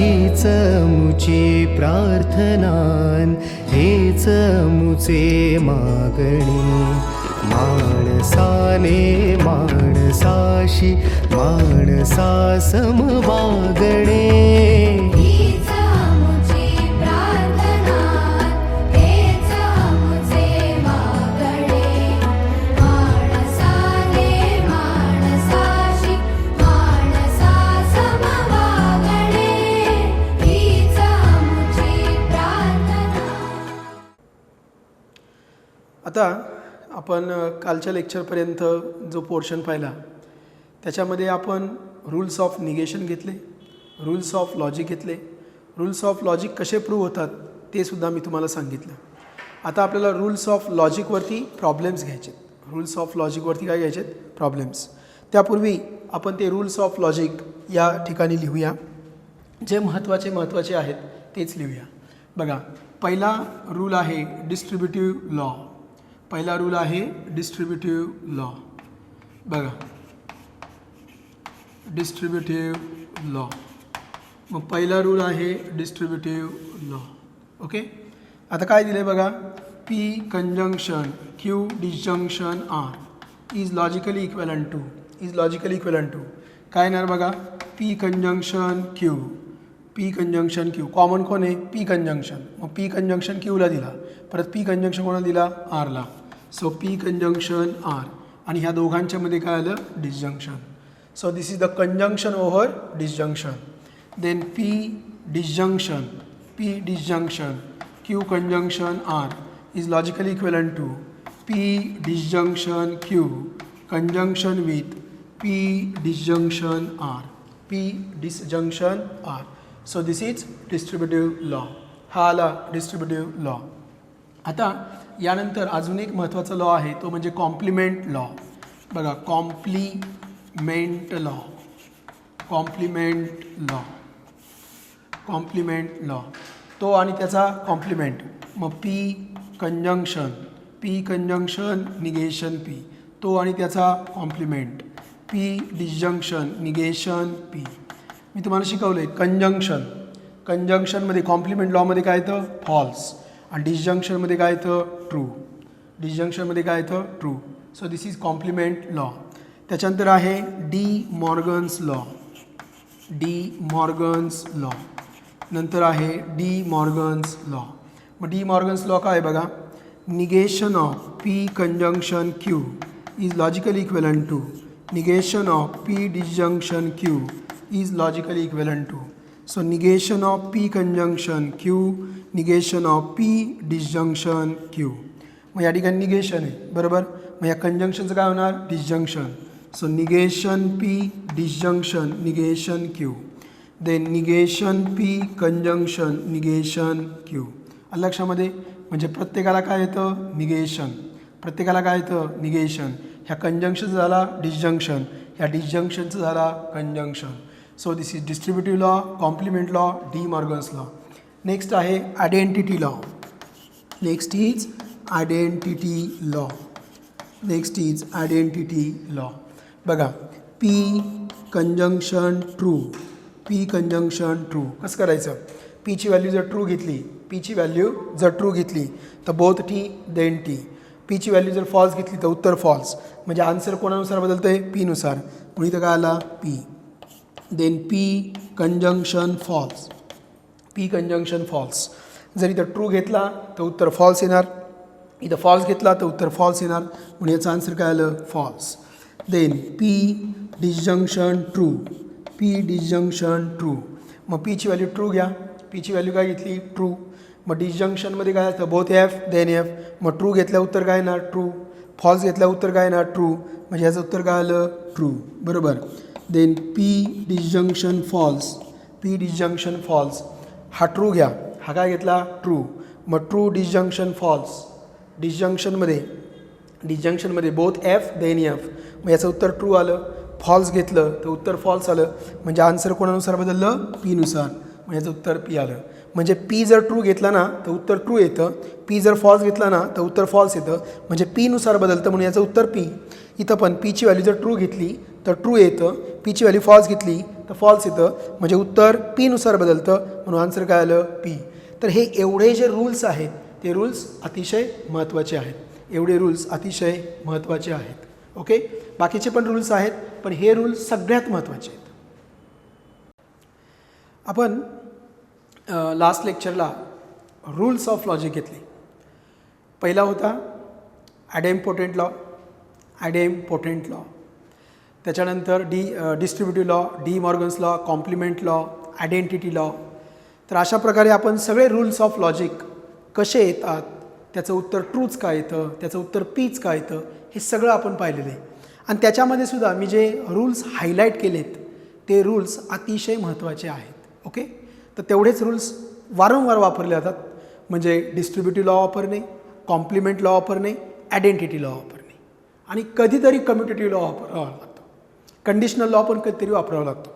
हीच मुची प्रार्थनान हेच मुचे मागणी माणसाने माणसाशी माणसा सम वागणे आता आपण कालच्या लेक्चरपर्यंत जो पोर्शन पाहिला त्याच्यामध्ये आपण रूल्स ऑफ निगेशन घेतले, रूल्स ऑफ लॉजिक घेतले, रूल्स ऑफ लॉजिक कसे प्रूव्ह होतात ते सुद्धा मी तुम्हाला सांगितलं. आता आपल्याला रूल्स ऑफ लॉजिकवरती प्रॉब्लेम्स घ्यायचे. रूल्स ऑफ लॉजिकवरती काय घ्यायचे? प्रॉब्लेम्स. त्यापूर्वी आपण ते रूल्स ऑफ लॉजिक या ठिकाणी लिहूया. जे महत्त्वाचे आहेत तेच लिहूया. बघा, पहिला रूल आहे डिस्ट्रीब्युटिव्ह लॉ. पहिला रूल आहे डिस्ट्रीब्युटिव्ह लॉ. बघा, डिस्ट्रीब्युटिव्ह लॉ. मग पहिला रूल आहे डिस्ट्रीब्युटिव्ह लॉ. ओके. आता काय दिले बघा, P conjunction Q disjunction R is logically equivalent to काय येणार बघा, P conjunction Q. P conjunction Q common कोण आहे? P conjunction. मग P कंजंक्शन Qला दिला, परत P कंजंक्शन कोणाला दिला? Rला. सो P कंजंक्शन R आणि ह्या दोघांच्यामध्ये काय आलं? Disjunction. So this is the conjunction over disjunction. Then P disjunction Q conjunction R is logically equivalent to P disjunction Q conjunction with P disjunction R. P disjunction R. So this is distributive law. हा आला distributive law. आता यानंतर अजून एक महत्त्वाचा law आहे तो म्हणजे कॉम्प्लिमेंट लॉ. बघा, कॉम्प्लिमेंट लॉ तो आणि त्याचा कॉम्प्लिमेंट. मग P कंजंक्शन निगेशन P तो आणि त्याचा complement. P disjunction negation P. मी तुम्हाला शिकवले कंजंक्शनमध्ये कॉम्प्लिमेंट लॉमध्ये काय येतं? फॉल्स. आणि डिसजंक्शनमध्ये काय येतं? True. So this is complement law. त्याच्यानंतर आहे डी मॉर्गन्स लॉ. नंतर आहे डी मॉर्गन्स लॉ. मग डी मॉर्गन्स लॉ काय बघा, negation of P conjunction Q is logically equivalent to negation of P disjunction Q is logically equivalent to. So negation of P conjunction Q negation of P disjunction Q. मग या ठिकाणी negation आहे बरोबर. मग या कंजंक्शनचं काय होणार? Disjunction. So negation P disjunction negation Q. Then negation P conjunction negation Q. लक्षामध्ये म्हणजे प्रत्येकाला काय येतं? निगेशन. ह्या कंजंक्शनचं झाला डिसजंक्शन, ह्या डिसजंक्शनचं झाला conjunction. So this is distributive law, complement law, De Morgan's law. Next आहे identity law. Next is identity law. बघा, P कंजंक्शन ट्रू. कसं करायचं? P ची व्हॅल्यू जर ट्रू घेतली तर both T then T. P ची व्हॅल्यू जर फॉल्स घेतली तर उत्तर फॉल्स. म्हणजे आन्सर कोणानुसार बदलतं आहे? P नुसार. म्हणून इथं काय आला? P. Then P conjunction false. जर इथं ट्रू घेतला तर उत्तर फॉल्स येणार, इथं फॉल्स घेतला तर उत्तर फॉल्स येणार. म्हणून याचं आन्सर काय आलं? False. Then P disjunction true. मग P ची व्हॅल्यू ट्रू घ्या. P ची व्हॅल्यू काय घेतली? ट्रू. मग डिसजंक्शनमध्ये काय असतं? Both F then F. मग ट्रू घेतल्या उत्तर काय येणार? ट्रू. फॉल्स घेतल्या उत्तर काय येणार? ट्रू. म्हणजे याचं उत्तर काय आलं? ट्रू. बरोबर. Then P disjunction false. हा ट्रू घ्या, हा काय घेतला? ट्रू. मग ट्रू डिसजंक्शन फॉल्स. डिसजंक्शनमध्ये बोथ F देन F. मग याचं उत्तर ट्रू आलं. फॉल्स घेतलं तर उत्तर फॉल्स आलं. म्हणजे आन्सर कोणानुसार बदललं? P नुसार. मग याचं उत्तर P आलं. म्हणजे P जर ट्रू घेतला ना तर उत्तर ट्रू येतं, P जर फॉल्स घेतला ना तर उत्तर फॉल्स येतं. म्हणजे P नुसार बदलतं म्हणून याचं उत्तर P. इथं पण P ची व्हॅल्यू जर ट्रू घेतली तर ट्रू येतं, पीची व्हॅल्यू फॉल्स घेतली तर फॉल्स येतं, म्हणजे उत्तर पीनुसार बदलतं, म्हणून आन्सर काय आलं पी. तर हे एवढे जे रूल्स आहेत ते रूल्स अतिशय महत्त्वाचे आहेत, एवढे रूल्स अतिशय महत्त्वाचे आहेत. ओके, बाकीचे पण रूल्स आहेत पण हे रूल्स सगळ्यात महत्त्वाचे आहेत. आपण लास्ट लेक्चरला रूल्स ऑफ लॉजिक घेतले. पहिला होता ॲडेम्पोटेंट लॉ, ॲडेम्पोटेंट लॉ. त्याच्यानंतर distributive law, De Morgan's law, complement law, identity law. तर अशा प्रकारे आपण सगळे रूल्स ऑफ लॉजिक कसे येतात, त्याचं उत्तर ट्रूच का येतं, त्याचं उत्तर पीच का येतं, हे सगळं आपण पाहिलेलं आहे. आणि त्याच्यामध्ये सुद्धा मी जे रूल्स हायलाईट केलेत ते रूल्स अतिशय महत्त्वाचे आहेत. ओके, तर तेवढेच रूल्स वारंवार वापरले जातात, म्हणजे डिस्ट्रीब्युटिव्ह लॉ वापरणे, कॉम्प्लिमेंट लॉ वापरणे, आयडेंटिटी लॉ वापरणे, आणि कधीतरी कम्युटेटिव्ह लॉ वापरावा लागतो, कंडिशनल लॉ पण कधीतरी वापरावा लागतो.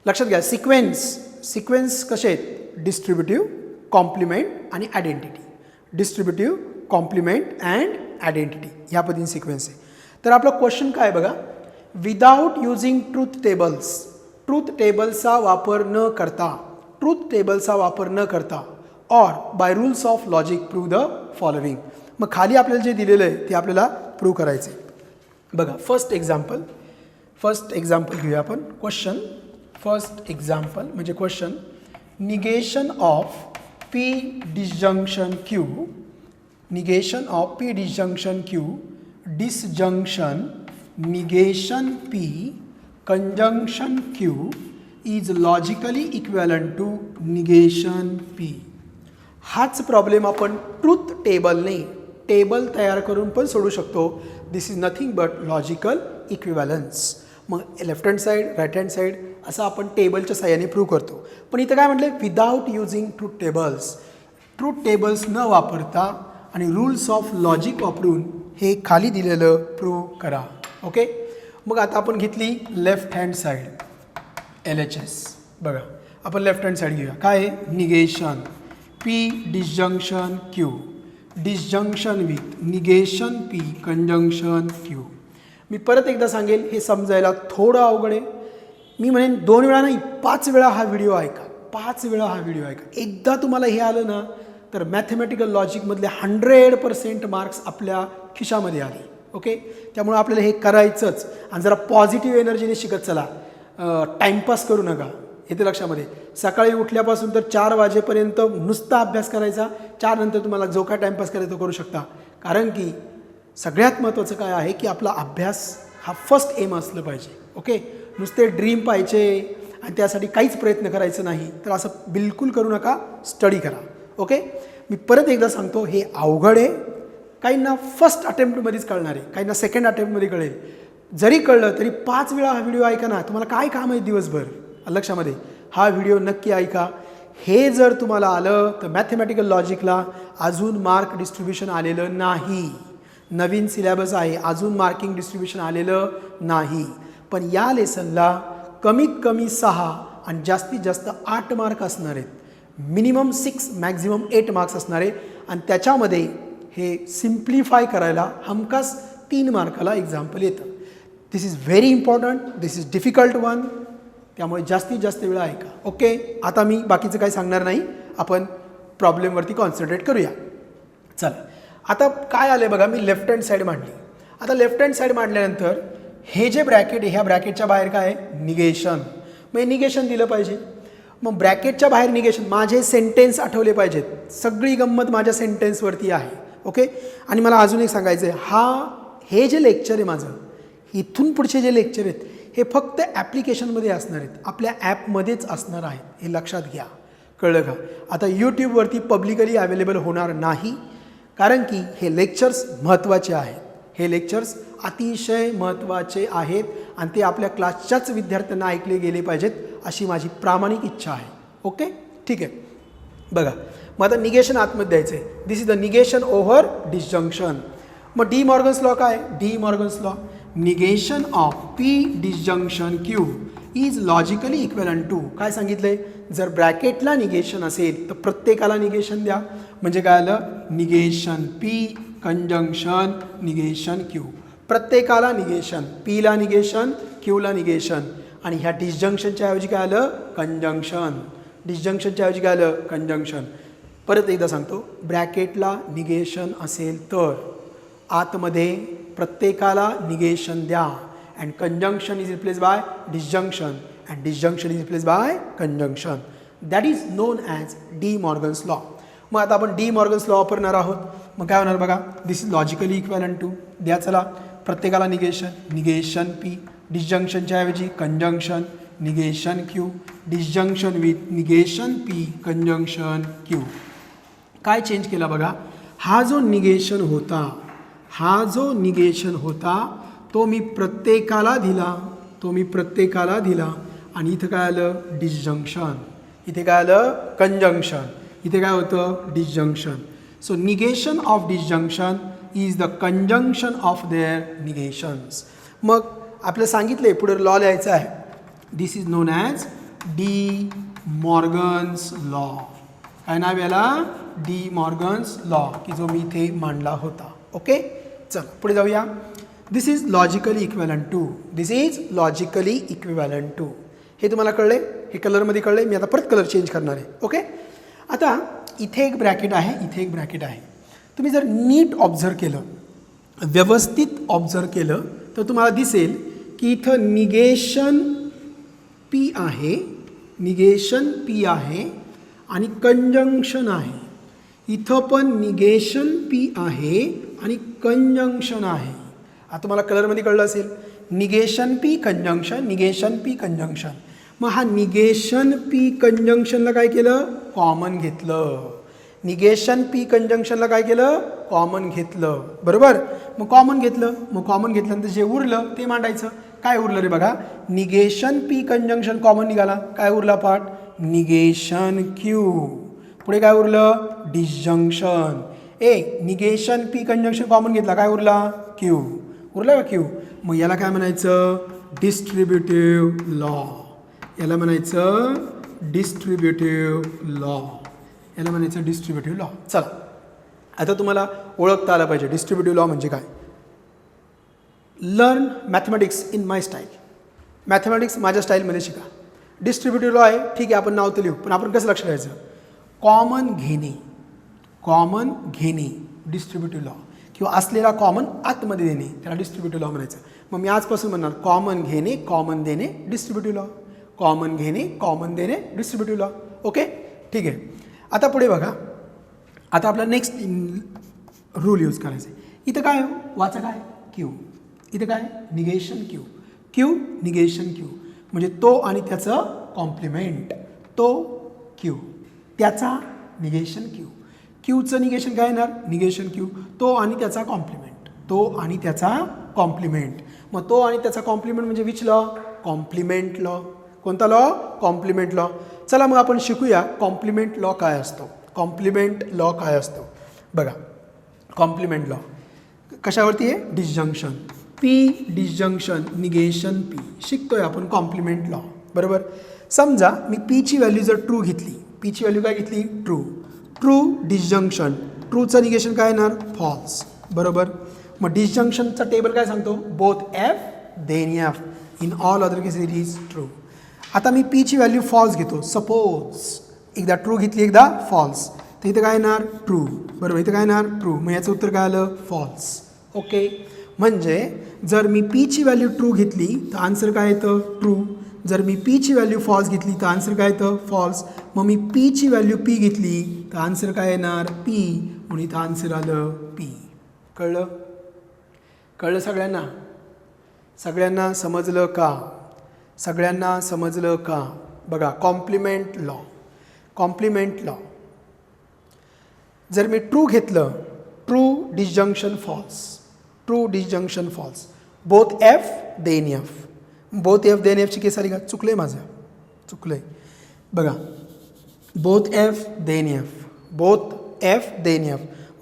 लक्षात घ्या, सिक्वेन्स कसे आहेत, डिस्ट्रीब्युटिव्ह, कॉम्प्लिमेंट आणि identity. Distributive, complement and identity ह्या पद्धतीने सिक्वेन्स आहे. तर आपला क्वेश्चन काय बघा, without using truth tables, truth टेबल्सचा वापर न करता, ट्रूथ टेबल्सचा वापर न करता, or by rules of logic prove the following. मग खाली आपल्याला जे दिलेलं आहे ते आपल्याला प्रूव्ह करायचं आहे. बघा, फर्स्ट एक्झाम्पल घेऊया आपण. क्वेश्चन, फर्स्ट एक्झाम्पल म्हणजे question, negation of P disjunction Q, negation of P disjunction Q, disjunction negation P conjunction Q is logically equivalent to negation P. हाच प्रॉब्लेम आपण ट्रूथ टेबलने टेबल तयार करून पण सोडू शकतो. This is nothing but logical equivalence. मग left hand side, right hand side असं आपण टेबलच्या साह्याने प्रूव्ह करतो. पण इथं काय म्हटलं, without using truth tables, truth tables न वापरता आणि रूल्स ऑफ लॉजिक वापरून हे खाली दिलेलं प्रूव्ह करा. ओके, मग आता आपण घेतली लेफ्ट हँड साईड, LHS. बघा, आपण लेफ्ट हँड साईड घेऊया. काय आहे, negation P disjunction Q, disjunction with negation P conjunction Q. मी परत एकदा सांगेल, हे समजायला थोडं अवघड आहे. मी म्हणेन 2 वेळा नाही 5 वेळा हा व्हिडिओ ऐका, 5 वेळा हा व्हिडिओ ऐका. एकदा तुम्हाला हे आलं ना तर मॅथमॅटिकल लॉजिकमधले 100% मार्क्स आपल्या खिशामध्ये आले. ओके, त्यामुळे आपल्याला हे करायचंच. आणि जरा पॉझिटिव्ह एनर्जीने शिकत चला, टाईमपास करू नका. येते लक्षामध्ये, सकाळी उठल्यापासून तर 4 वाजेपर्यंत नुसता अभ्यास करायचा, 4 नंतर तुम्हाला जो काय टाईमपास करायचा तो करू शकता. कारण की सगळ्यात महत्त्वाचं काय आहे की आपला अभ्यास हा फर्स्ट एम असलं पाहिजे. ओके, नुसते ड्रीम पाहिजे आणि त्यासाठी काहीच प्रयत्न करायचं नाही, तर असं बिलकुल करू नका, स्टडी करा. ओके, मी परत एकदा सांगतो, हे अवघड आहे. काहींना फर्स्ट अटेम्प्टमध्येच कळणार आहे, काहींना सेकंड अटेम्प्टमध्ये कळेल. जरी कळलं तरी 5 वेळा हा व्हिडिओ ऐका ना. तुम्हाला काय काम आहे दिवसभर, लक्षामध्ये हा व्हिडिओ नक्की ऐका. हे जर तुम्हाला आलं तर मॅथमॅटिकल लॉजिकला अजून मार्क डिस्ट्रीब्युशन आलेलं नाही. नवीन सिलेबस आहे, अजून मार्किंग डिस्ट्रीब्युशन आलेलं नाही. पण या लेसनला कमीत कमी 6 आणि जास्तीत जास्त 8 मार्क असणार आहेत. मिनिमम 6, मॅक्झिमम 8 मार्क्स असणार आहे. आणि त्याच्यामध्ये हे सिम्प्लिफाय करायला हमखास 3 मार्काला एक्झाम्पल येतं. This is very important, this is difficult one. त्यामुळे जास्तीत जास्त वेळा ऐका. ओके, आता मी बाकीचं काही सांगणार नाही, आपण प्रॉब्लेमवरती कॉन्सन्ट्रेट करूया. चला, आता काय आलं आहे बघा, मी लेफ्ट हँड साईड मांडली. आता लेफ्ट हँड साईड मांडल्यानंतर हे जे ब्रॅकेट आहे, ह्या ब्रॅकेटच्या बाहेर काय आहे, निगेशन. मग हे निगेशन दिलं पाहिजे. मग ब्रॅकेटच्या बाहेर निगेशन, माझे सेंटेन्स आठवले पाहिजेत. सगळी गंमत माझ्या सेंटेन्सवरती आहे. ओके, आणि मला अजून एक सांगायचं आहे, हे जे लेक्चर आहे माझं, इथून पुढचे जे लेक्चर आहेत हे फक्त ॲप्लिकेशनमध्ये असणार आहेत, आपल्या ॲपमध्येच असणार आहेत. हे लक्षात घ्या, कळलं का. आता यूट्यूबवरती पब्लिकली अवेलेबल होणार नाही, कारण की हे लेक्चर्स महत्त्वाचे आहेत. हे लेक्चर्स अतिशय महत्त्वाचे आहेत आणि ते आपल्या क्लासच्याच विद्यार्थ्यांना ऐकले गेले पाहिजेत, अशी माझी प्रामाणिक इच्छा आहे. ओके, ठीक आहे. बघा, मग आता निगेशन आतमध्ये द्यायचं आहे. This is the negation over disjunction. मग डी मॉर्गन्स लॉ काय, De Morgan's law, negation of P disjunction Q is logically equivalent to, काय सांगितलंय, जर ब्रॅकेटला निगेशन असेल तर प्रत्येकाला निगेशन द्या. म्हणजे काय आलं, negation P conjunction negation Q. प्रत्येकाला निगेशन, पीला निगेशन, क्यूला निगेशन. आणि ह्या डिसजंक्शनच्या ऐवजी काय आलं? कंजंक्शन. डिसजंक्शनच्या ऐवजी काय आलं? कंजंक्शन. परत एकदा सांगतो, ब्रॅकेटला निगेशन असेल तर आतमध्ये प्रत्येकाला निगेशन द्या. And conjunction is replace by disjunction and disjunction is replace by conjunction. That is known as De Morgan's law. मग आता आपण डी मॉर्गन्स लॉ वापरणार आहोत. मग काय होणार बघा, दिस इज लॉजिकली इक्वॅलंट टू, द्या चला प्रत्येकाला निगेशन, निगेशन पी, डिसजंक्शनच्या ऐवजी conjunction, negation Q, disjunction with negation P, conjunction Q. काय चेंज केला बघा, हा जो निगेशन होता तो मी प्रत्येकाला दिला, आणि इथं काय आलं? डिसजंक्शन. इथे काय आलं? कंजंक्शन. इथे काय होतं? Disjunction. So negation of disjunction is the conjunction of their negations. मग आपलं सांगितले पुढे लॉ लिहायचा आहे. This is known as De Morgan's law. काय नाव याला? डी मॉर्गन्स लॉ, की जो मी इथे मांडला होता. ओके, चला पुढे जाऊया. दिस इज लॉजिकली इक्विव्हॅलंट टू. हे तुम्हाला कळले? हे कलरमध्ये कळले? मी आता परत कलर चेंज करणार आहे. ओके, आता इथे एक ब्रॅकेट आहे, इथे एक ब्रॅकेट आहे. तुम्ही जर नीट ऑब्झर्व केलं, व्यवस्थित ऑब्झर्व केलं तर तुम्हाला दिसेल की इथं निगेशन पी आहे आणि कंजंक्शन आहे. इथं पण निगेशन पी आहे आणि कंजंक्शन आहे. आता तुम्हाला कलरमध्ये कळलं असेल, निगेशन पी कंजंक्शन. मग हा निगेशन पी कंजंक्शनला काय केलं? कॉमन घेतलं. निगेशन पी कंजंक्शनला काय केलं? कॉमन घेतलं. बरोबर. मग कॉमन घेतल्यानंतर जे उरलं ते मांडायचं. काय उरलं रे बघा, निगेशन पी कंजंक्शन कॉमन निघाला. काय उरला पार्ट? Negation Q. पुढे काय उरलं? Disjunction. Negation P conjunction common घेतला, काय उरला? क्यू. उरला का क्यू? मग याला काय म्हणायचं? Distributive law. याला म्हणायचं डिस्ट्रीब्युटिव्ह लॉ. चला आता तुम्हाला ओळखता आलं पाहिजे डिस्ट्रीब्युटिव्ह लॉ म्हणजे काय. Learn mathematics in my style. Mathematics माझ्या स्टाईलमध्ये शिका. डिस्ट्रीब्युटिव्ह लॉ आहे, ठीक आहे, आपण नाव तर लिहू, पण आपण कसं लक्ष द्यायचं? कॉमन घेणे डिस्ट्रीब्युटिव्ह लॉ, किंवा असलेला कॉमन आतमध्ये देणे, त्याला डिस्ट्रीब्युटिव्ह लॉ म्हणायचं. मग मी आजपासून म्हणणार कॉमन घेणे, कॉमन देणे, डिस्ट्रीब्युटिव्ह लॉ. कॉमन घेणे, कॉमन देणे, डिस्ट्रीब्युटिव्ह लॉ. ओके, ठीक आहे. आता पुढे बघा, आता आपला नेक्स्ट रूल यूज करायचा आहे. इथं काय वाचा, काय? क्यू. इथं काय? Negation Q. निगेशन क्यू म्हणजे तो आणि त्याचं कॉम्प्लिमेंट. तो क्यू, त्याचा निगेशन क्यू. क्यूचं निगेशन काय येणार? Negation Q. तो आणि त्याचा कॉम्प्लिमेंट. मग तो आणि त्याचा कॉम्प्लिमेंट म्हणजे विच लॉ? Complement law. कोणता लॉ? Complement law. चला मग आपण शिकूया कॉम्प्लिमेंट लॉ काय असतो. बघा, कॉम्प्लिमेंट लॉ कशावरती आहे? Disjunction. P disjunction, negation P. शिकतोय आपण कॉम्प्लिमेंट लॉ. बरोबर. समजा मी पीची व्हॅल्यू जर ट्रू घेतली, पीची व्हॅल्यू काय घेतली? True disjunction. ट्रूचं निगेशन काय येणार? फॉल्स. बरोबर. मग डिसजंक्शनचा टेबल काय सांगतो? Both F then F. In all other cases it is true. आता मी पीची व्हॅल्यू फॉल्स घेतो. सपोज एकदा ट्रू घेतली, एकदा फॉल्स, तर इथं काय येणार? ट्रू. बरोबर. इथं काय येणार? ट्रू. मग याचं उत्तर काय आलं? फॉल्स. ओके, म्हणजे जर मी पीची व्हॅल्यू ट्रू घेतली तर आन्सर काय येतं? ट्रू. जर मी पीची व्हॅल्यू फॉल्स घेतली तर आन्सर काय येतं? फॉल्स. मग मी पीची व्हॅल्यू पी घेतली तर आन्सर काय येणार? पी. म्हणून इथं आन्सर आलं पी. कळलं सगळ्यांना समजलं का? बघा, कॉम्प्लिमेंट लॉ. जर मी ट्रू घेतलं, true disjunction false. Both F then एफची केस आली का? चुकलंय. बघा, बोथ एफ देन एफ.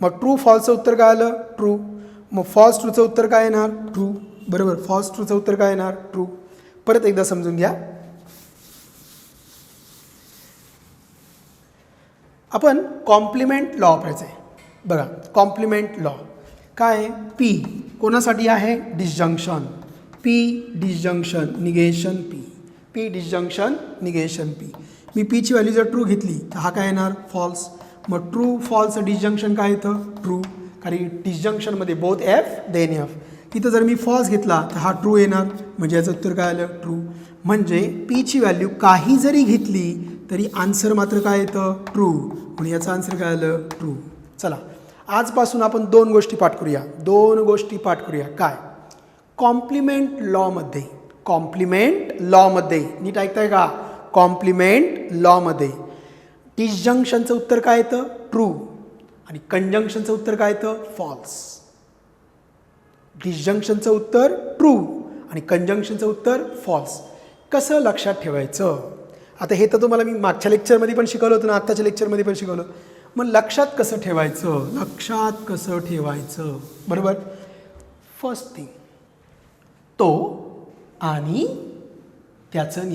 मग ट्रू फॉल्सचं उत्तर काय आलं? ट्रू. मग फॉल्स ट्रूचं उत्तर काय येणार? ट्रू. बरोबर. फॉल्स ट्रूचं उत्तर काय येणार? ट्रू. परत एकदा समजून घ्या. आपण कॉम्प्लिमेंट लॉ वापरायचं आहे. बघा, कॉम्प्लिमेंट लॉ काय आहे? पी कोणासाठी आहे disjunction P disjunction negation P disjunction negation P मी पीची व्हॅल्यू जर ट्रू घेतली तर हा काय येणार फॉल्स मग ट्रू फॉल्स डिसजंक्शन काय येतं ट्रू कारण डिसजंक्शनमध्ये बोथ एफ देन एफ इथं जर मी फॉल्स घेतला तर हा ट्रू येणार म्हणजे याचं उत्तर काय आलं ट्रू म्हणजे पीची व्हॅल्यू काही जरी घेतली तरी आन्सर मात्र काय येतं ट्रू म्हणून याचं आन्सर काय आलं ट्रू चला आजपासून आपण दोन गोष्टी पाठ करूया काय कॉम्प्लिमेंट लॉमध्ये नीट ऐकताय का कॉम्प्लिमेंट लॉमध्ये डिसजंक्शनचं उत्तर काय येतं ट्रू आणि कंजंक्शनचं उत्तर काय येतं फॉल्स डिसजंक्शनचं उत्तर ट्रू आणि कंजंक्शनचं उत्तर फॉल्स कसं लक्षात ठेवायचं आता हे तर तुम्हाला मी मागच्या लेक्चरमध्ये पण शिकवलं होतं ना आत्ताच्या लेक्चरमध्ये पण शिकवलं मग लक्षात कसं ठेवायचं बरोबर फर्स्ट थिंग तो आणि त्याचं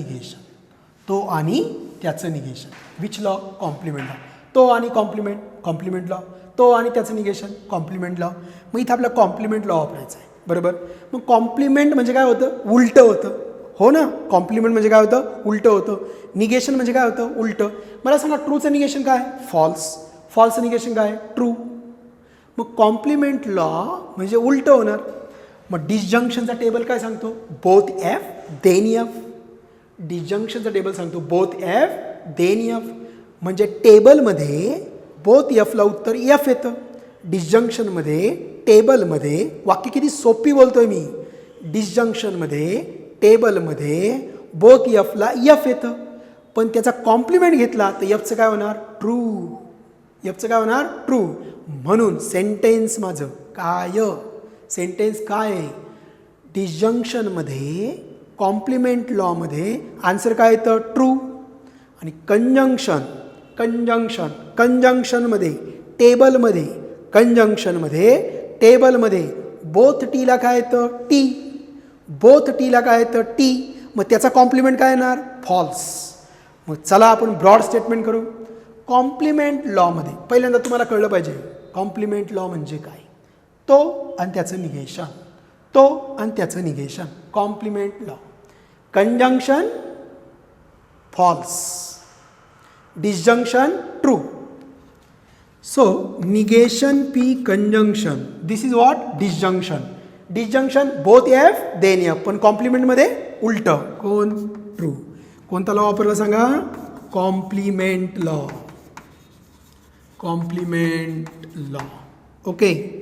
negation which law complement law तो आणि कॉम्प्लिमेंट लॉ तो आणि त्याचं निगेशन कॉम्प्लिमेंट लॉ मग इथं आपला कॉम्प्लिमेंट लॉ वापरायचा आहे बरोबर मग कॉम्प्लिमेंट म्हणजे काय होतं उलटं होतं हो ना कॉम्प्लिमेंट म्हणजे काय होतं उलटं होतं निगेशन म्हणजे काय होतं उलटं मला सांगा ट्रूचं निगेशन काय फॉल्सचं निगेशन काय ट्रू मग कॉम्प्लिमेंट लॉ म्हणजे उलटं होणार मग डिसजंक्शनचा टेबल काय सांगतो बोथ एफ देन एफ डिसजंक्शनचा टेबल सांगतो बोथ एफ देन एफ म्हणजे टेबलमध्ये बोथ एफला उत्तर एफ येतं डिसजंक्शनमध्ये टेबलमध्ये वाक्य किती सोपी बोलतोय मी डिसजंक्शनमध्ये टेबलमध्ये बोथ एफला एफ येतं पण त्याचा कॉम्प्लिमेंट घेतला तर एफचं काय होणार ट्रू म्हणून सेंटेन्स माझं सेंटेन्स काय आहे डिसजंक्शनमध्ये कॉम्प्लिमेंट लॉमध्ये आन्सर काय येतं ट्रू आणि कंजंक्शनमध्ये टेबलमध्ये बोथ टीला काय येतं टी मग त्याचा कॉम्प्लिमेंट काय येणार फॉल्स मग चला आपण ब्रॉड स्टेटमेंट करू कॉम्प्लिमेंट लॉमध्ये पहिल्यांदा तुम्हाला कळलं पाहिजे कॉम्प्लिमेंट लॉ म्हणजे काय तो आणि त्याचं negation complement law conjunction false disjunction true so negation P conjunction this is what disjunction both F then F पण कॉम्प्लिमेंटमध्ये उलटं ट्रू कोणता लॉ वापरला सांगा कॉम्प्लिमेंट लॉ ओके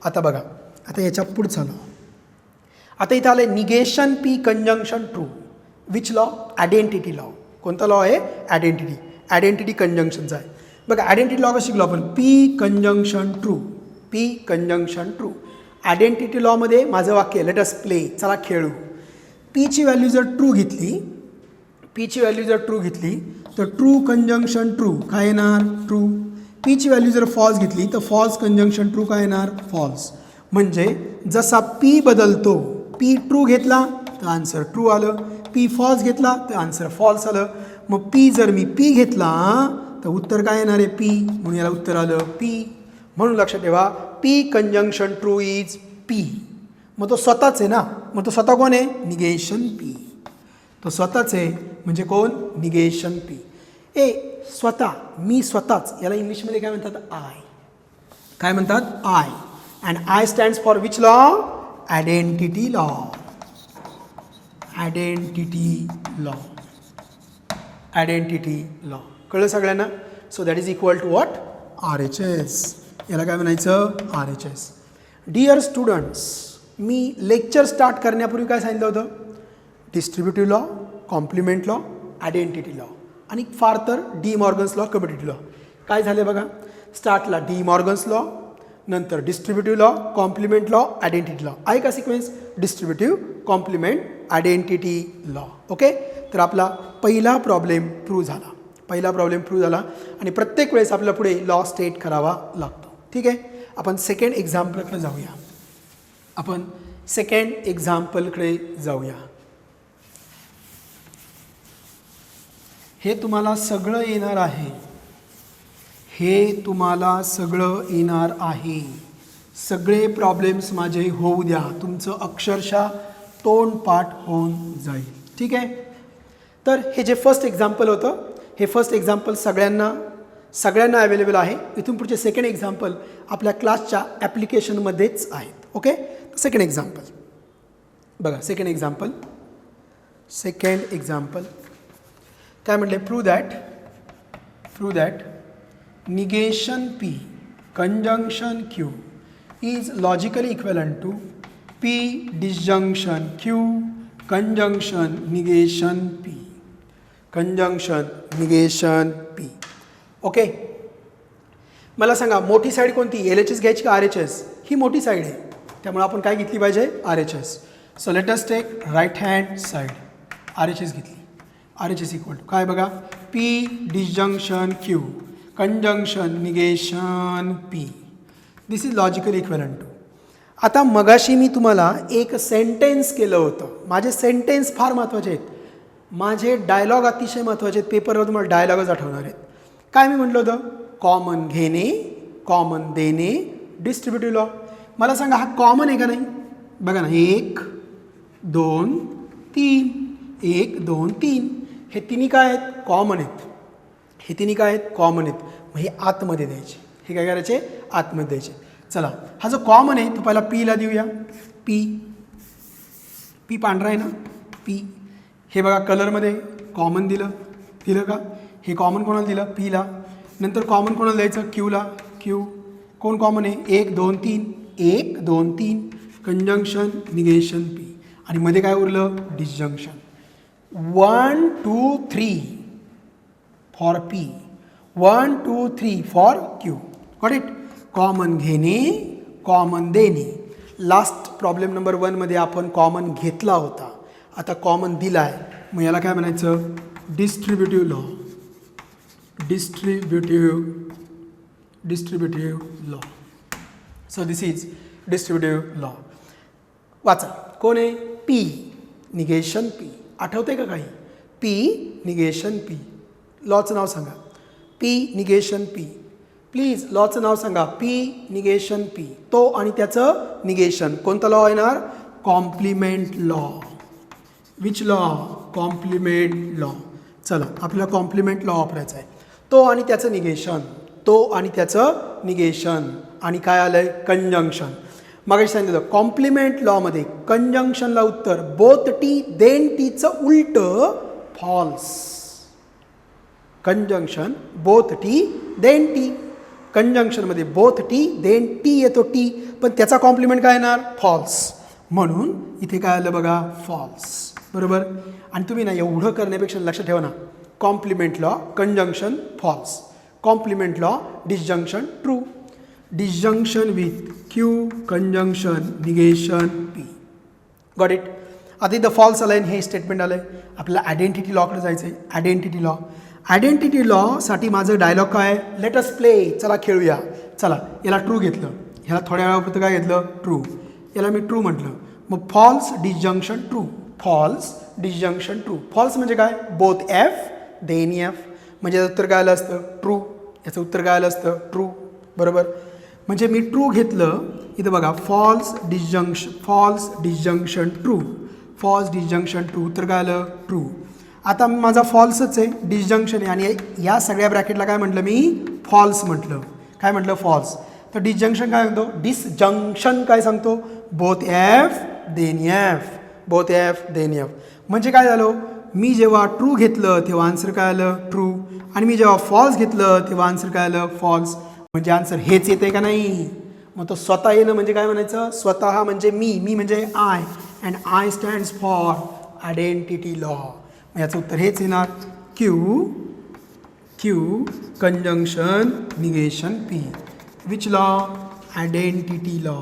आता बघा आता याच्या पुढचा लॉ आता इथं आलं negation P conjunction true which law identity law कोणता लॉ आहे आयडेंटिटी कंजंक्शनचा आहे बघा आयडेंटिटी लॉ कसं शिकलो आपण पी कंजंक्शन ट्रू आयडेंटिटी लॉमध्ये माझं वाक्य लेट अस प्ले चला खेळू पीची व्हॅल्यू जर ट्रू घेतली तर ट्रू कंजंक्शन ट्रू काय येणार ट्रू पीची व्हॅल्यू जर फॉल्स घेतली तर फॉल्स कंजंक्शन ट्रू काय येणार फॉल्स म्हणजे जसा पी बदलतो पी ट्रू घेतला तर आन्सर ट्रू आलं पी फॉल्स घेतला तर आन्सर फॉल्स आलं मग पी जर मी पी घेतला तर उत्तर काय येणार आहे पी म्हणून याला उत्तर आलं पी म्हणून लक्षात ठेवा P conjunction true is P मग तो स्वतःच आहे ना मग तो स्वतः कोण आहे निगेशन पी तो स्वतःच आहे म्हणजे कोण निगेशन पी मी स्वतःच याला इंग्लिशमध्ये काय म्हणतात I and I stands for which law identity law कळलं सगळ्यांना so that is equal to what RHS याला काय म्हणायचं RHS डिअर स्टुडंट्स मी लेक्चर स्टार्ट करण्यापूर्वी काय सांगितलं होतं distributive law complement law identity law आणि फार तर De Morgan's law commutative law काय झालं बघा स्टार्टला डी मॉर्गन्स लॉ नंतर distributive law complement law identity law आहे का sequence distributive complement identity law okay तर आपला पहिला प्रॉब्लेम प्रूव्ह झाला आणि प्रत्येक वेळेस आपल्याला पुढे लॉ स्टेट करावा लागतो ठीक आहे आपण सेकंड एक्झाम्पलकडे जाऊया हे तुम्हाला सगळं येणार आहे सगळे प्रॉब्लेम्स माझे होऊ द्या, तुमचं अक्षरशः तोंडपाठ होऊन जाईल. ठीक आहे. तर हे जे फर्स्ट एक्झाम्पल होतं, हे फर्स्ट एक्झाम्पल सगळ्यांना अवेलेबल आहे. इथून पुढचे सेकंड एक्झाम्पल आपल्या क्लासच्या ॲप्लिकेशनमध्येच आहेत. ओके. सेकंड एक्झाम्पल बघा. सेकंड एक्झाम्पल काय म्हटले? Prove that negation P conjunction Q is logically equivalent to P disjunction Q conjunction negation P. conjunction P. Okay. मला सांगा मोठी साईड कोणती? LHS घ्यायची का RHS? ही मोठी साईड आहे, त्यामुळे आपण काय घेतली पाहिजे? RHS. So let us take right hand side. RHS घेतली. RHS इक्वल टू काय बघा? P disjunction Q conjunction negation P. This is logical equivalent to. आता मगाशी मी तुम्हाला एक सेंटेन्स केलं होतं. माझे सेंटेन्स फार महत्त्वाचे आहेत, माझे डायलॉग अतिशय महत्त्वाचे आहेत. पेपरवर तुम्हाला डायलॉगच आठवणार आहेत. काय मी म्हटलं होतं? कॉमन घेणे, कॉमन देणे, डिस्ट्रीब्युटिव्ह लॉ. मला सांगा हा कॉमन आहे का नाही? बघा ना, 1 2 3, 1 2 3 हे तिन्ही काय आहेत? कॉमन आहेत. हे तिन्ही काय आहेत? कॉमन आहेत. मग हे आतमध्ये द्यायचे. हे काय करायचे? आतमध्ये द्यायचे. चला, हा जो कॉमन आहे तो पहिला पीला देऊया. पी पांढरा आहे ना? पी. हे बघा कलरमध्ये कॉमन दिलं का? हे कॉमन कोणाला दिलं? पीला. नंतर कॉमन कोणाला द्यायचं? क्यूला. क्यू कोण कॉमन आहे? 1 2 3, 1 2 3 कंजंक्शन निगेशन पी. आणि मध्ये काय उरलं? Disjunction. 1 2 3 for P, 1 2 3 for Q. Got it? Common घेणे, कॉमन देणे. लास्ट प्रॉब्लेम नंबर 1 मध्ये आपण कॉमन घेतला होता, आता कॉमन दिला आहे. मग याला काय म्हणायचं? Distributive law. Distributive law. So this is distributive law. वाचा. कोण आहे? P negation P. आठवते का काही? P negation P. लॉचं नाव सांगा. P negation P. प्लीज लॉचं नाव सांगा. P negation P. तो आणि त्याचं निगेशन. कोणता लॉ येणार? Complement law. Which law? Complement law. चला, आपल्याला कॉम्प्लिमेंट लॉ वापरायचा आहे. तो आणि त्याचं निगेशन, तो आणि त्याचं निगेशन. आणि काय आलं आहे? कंजंक्शन. मग सांगितलं कॉम्प्लिमेंट लॉमध्ये कंजंक्शनला उत्तर बोथ टी देन टीचं उलटं false. Conjunction both T then T. कंजंक्शनमध्ये बोथ टी देन टी येतो टी, पण त्याचा कॉम्प्लिमेंट काय येणार? फॉल्स. म्हणून इथे काय आलं बघा? फॉल्स. बरोबर. आणि तुम्ही ना एवढं करण्यापेक्षा लक्षात ठेवा ना, complement law conjunction false, complement law disjunction true, disjunction with Q conjunction negation P. Got it? आता इथं फॉल्स आलं आहे, हे स्टेटमेंट आलं आहे. आपल्याला आयडेंटिटी लॉकडे जायचं आहे. Identity law. आयडेंटिटी लॉसाठी माझं डायलॉग काय? Late us play. चला खेळूया. चला, याला ट्रू घेतलं, ह्याला थोड्या वेळापुरतं काय घेतलं? ट्रू. याला मी ट्रू म्हटलं. मग false disjunction true. False disjunction true. False म्हणजे काय? Both F then F. म्हणजे याचं उत्तर काय आलं असतं? ट्रू. याचं उत्तर काय आलं असतं? ट्रू. बरोबर. म्हणजे मी ट्रू घेतलं. इथं बघा false disjunction true. False disjunction true. उत्तर काय आलं? ट्रू. आता माझा फॉल्सच आहे, डिसजंक्शन आहे, आणि या सगळ्या ब्रॅकेटला काय म्हटलं मी? फॉल्स म्हटलं. काय म्हटलं? फॉल्स. तर डिसजंक्शन काय सांगतो? डिसजंक्शन काय सांगतो? Both F then F. Both F then F. म्हणजे काय झालं? मी जेव्हा ट्रू घेतलं तेव्हा आन्सर काय आलं? ट्रू. आणि मी जेव्हा फॉल्स घेतलं तेव्हा आन्सर काय आलं? फॉल्स. म्हणजे आन्सर हेच येते का नाही? मग तो स्वतः येणं म्हणजे काय म्हणायचं? स्वतः म्हणजे मी म्हणजे I, and I stands for identity law. याचं उत्तर हेच येणार. Q conjunction negation P. Which law? Identity law.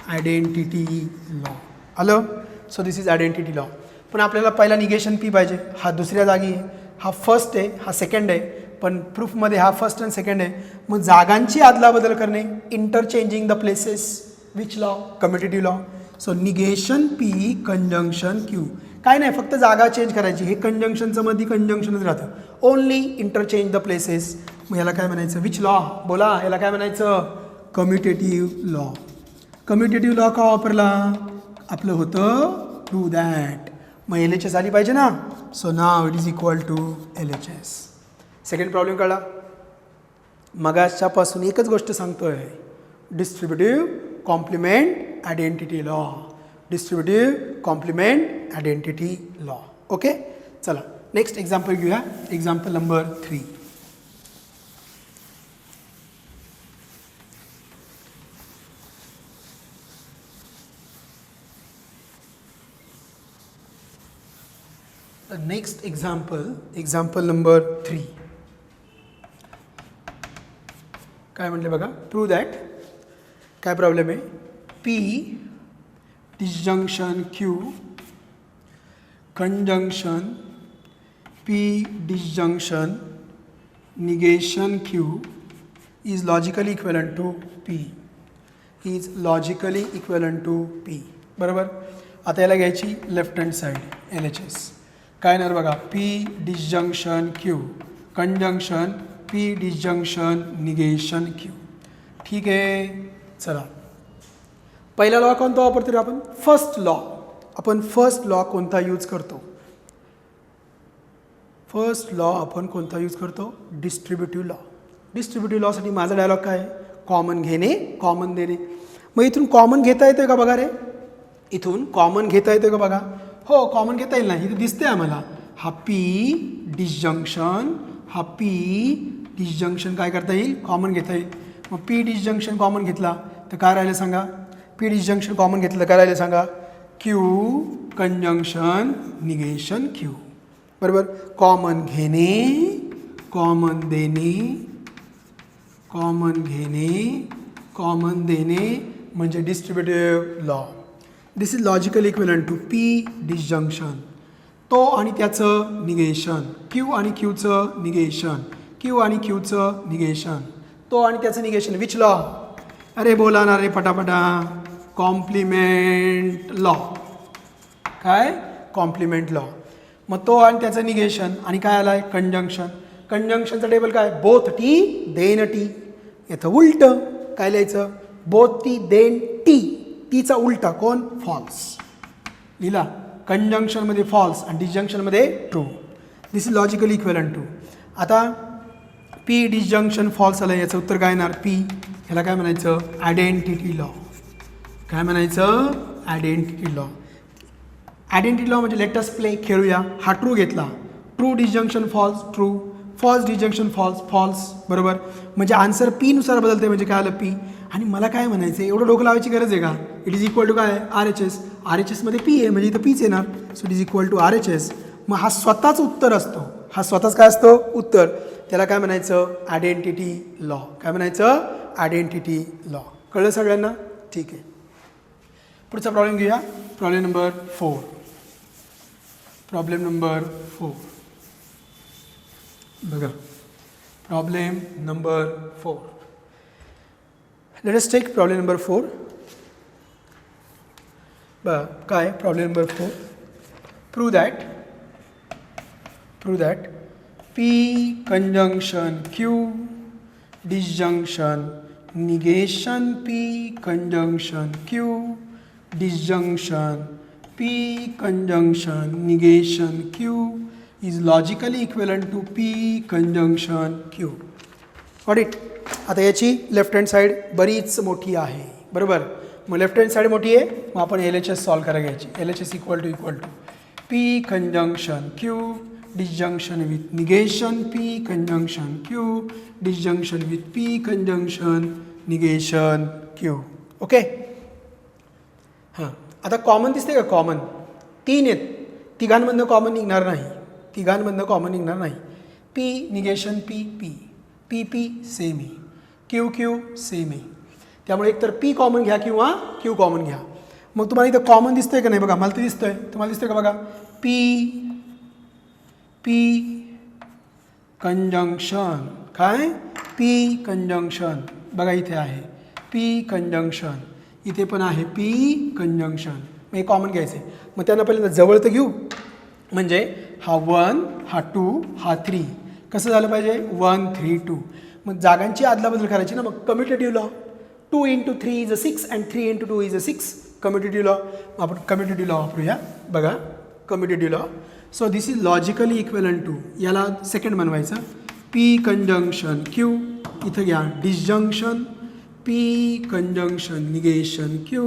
Identity law. आलं? So this is identity law. पण आपल्याला पहिला निगेशन पी पाहिजे. हा दुसऱ्या जागी आहे, हा फर्स्ट आहे, हा सेकंड आहे, पण प्रूफमध्ये हा फर्स्ट अँड सेकंड आहे. मग जागांची अदलाबदल करणे, interchanging the places. Which law? Commutative law. So negation P conjunction Q. काय नाही, फक्त जागा चेंज करायची. हे कंजंक्शनचं मध्ये कंजंक्शनच राहतं. Only interchange the places. मग याला काय म्हणायचं? Which law? बोला, याला काय म्हणायचं? Commutative law. कम्युटेटिव्ह लॉ का वापरला? आपलं होतं प्रूव्ह दॅट. मग एल एच एस आली पाहिजे ना. So now it is equal to L H S. Second problem कळला. मगाच्यापासून एकच गोष्ट सांगतोय, distributive complement identity law. Distributive complement identity law. Okay, चला नेक्स्ट एक्झाम्पल घेऊया. Example number 3. Next example number 3. काय म्हटले बघा, प्रूव्ह दॅट. काय प्रॉब्लेम आहे? P disjunction Q conjunction P disjunction negation Q is logically equivalent to P. Is logically equivalent to P. बरोबर. आता याला घ्यायची left hand side L H S. काय येणार बघा, P disjunction Q conjunction P disjunction negation Q. ठीक आहे. चला, पहिला लॉ कोणता वापरतो आपण? First law. आपण फर्स्ट लॉ कोणता यूज करतो? फर्स्ट लॉ आपण कोणता यूज करतो? Distributive law. डिस्ट्रीब्युटिव्ह लॉसाठी माझा डायलॉग काय आहे? कॉमन घेणे, कॉमन देणे. मग इथून कॉमन घेता येतं का बघा रे? इथून कॉमन घेता येतं का बघा? हो, कॉमन घेता येईल ना. इथे दिसते आम्हाला हा पी डिसजंक्शन, हा पी डिसजंक्शन काय करता येईल? कॉमन घेता येईल. मग पी डिसजंक्शन कॉमन घेतला तर काय राहिलं सांगा? पी डिसजंक्शन कॉमन घेतलं तर काय राहिलं सांगा? Q conjunction negation Q. बरोबर. कॉमन घेणे, कॉमन देणे, कॉमन घेणे, कॉमन देणे म्हणजे distributive law. This is logical equivalent to P disjunction. तो आणि त्याचं निगेशन, क्यू आणि क्यूचं निगेशन, क्यू आणि क्यूचं निगेशन, तो आणि त्याचं निगेशन. Which law? अरे बोला ना रे पटापटा. Complement law. काय? Complement law. मग तो आणि त्याचं निगेशन आणि काय आलं आहे? कंजंक्शन. कंजंक्शनचं टेबल काय? Both T then T. याचं उलटं काय लिहायचं? Both T then T. टीचा उलटा कोण? फॉल्स. लिहिला. कंजंक्शनमध्ये फॉल्स आणि डिसजंक्शनमध्ये true. This is logically equivalent to. आता पी डिसजंक्शन फॉल्स आलं, याचं उत्तर काय येणार? पी. ह्याला काय म्हणायचं? Identity law. काय म्हणायचं? Identity law. आयडेंटिटी लॉ म्हणजे लेट अस प्ले, खेळूया. हा ट्रू घेतला, true disjunction false, true. False disjunction false, false. बरोबर. म्हणजे आन्सर पी नुसार बदलते. म्हणजे काय आलं? पी. आणि मला काय म्हणायचं? एवढं डोकं लावायची गरज आहे का? इट इज इक्वल टू काय? R H S. R H एसमध्ये पी आहे म्हणजे इथं पीच येणार. So it is equal to R H S. मग हा स्वतःच उत्तर असतो. हा स्वतःच काय असतो? उत्तर. त्याला काय म्हणायचं? Identity law. काय म्हणायचं? Identity law. कळलं सगळ्यांना? ठीक आहे. पुढचा प्रॉब्लेम घेऊया. Problem number 4. प्रॉब्लेम नंबर 4 बघा. Problem number 4. Let us take problem number 4. बघा काय problem number 4. Prove that P conjunction Q disjunction negation P conjunction Q disjunction P conjunction negation Q is logically equivalent to P conjunction Q. Got it? आता याची left hand side बरीच मोठी आहे. बरोबर. मग left hand side मोठी आहे, मग आपण एल एच एस सॉल्व करायला घ्यायची. L H S equal to P conjunction Q disjunction with negation P conjunction Q disjunction with P conjunction negation Q. Okay. हां, आता कॉमन दिसते का? कॉमन 3 आहेत. तिघांमधनं कॉमन निघणार नाही. तिघांमधनं कॉमन निघणार नाही. P negation P P P P same आहे. क्यू क्यू सेम आहे. त्यामुळे एकतर पी कॉमन घ्या किंवा क्यू कॉमन घ्या. मग तुम्हाला इथं कॉमन दिसतंय का नाही? बघा मला ते दिसतंय. तुम्हाला दिसतंय का? बघा पी पी कंजंक्शन. काय? P conjunction. बघा इथे आहे पी कंजंक्शन. इथे पण आहे पी कंजंक्शन. मग हे कॉमन घ्यायचं आहे. मग त्यांना पहिल्यांदा जवळ तर घेऊ. म्हणजे हा 1, हा 2, हा 3. कसं झालं पाहिजे? 1 3 2. मग जागांची अदलाबदल करायची ना. मग commutative law. 2 into 3 is a 6 and 3 into 2 is a 6. Commutative law. आपण कम्युटेटिव्ह लॉ वापरूया. बघा commutative law. So this is logically equivalent to, याला सेकंड बनवायचं, पी कंजंक्शन क्यू. इथं घ्या disjunction, P conjunction negation Q,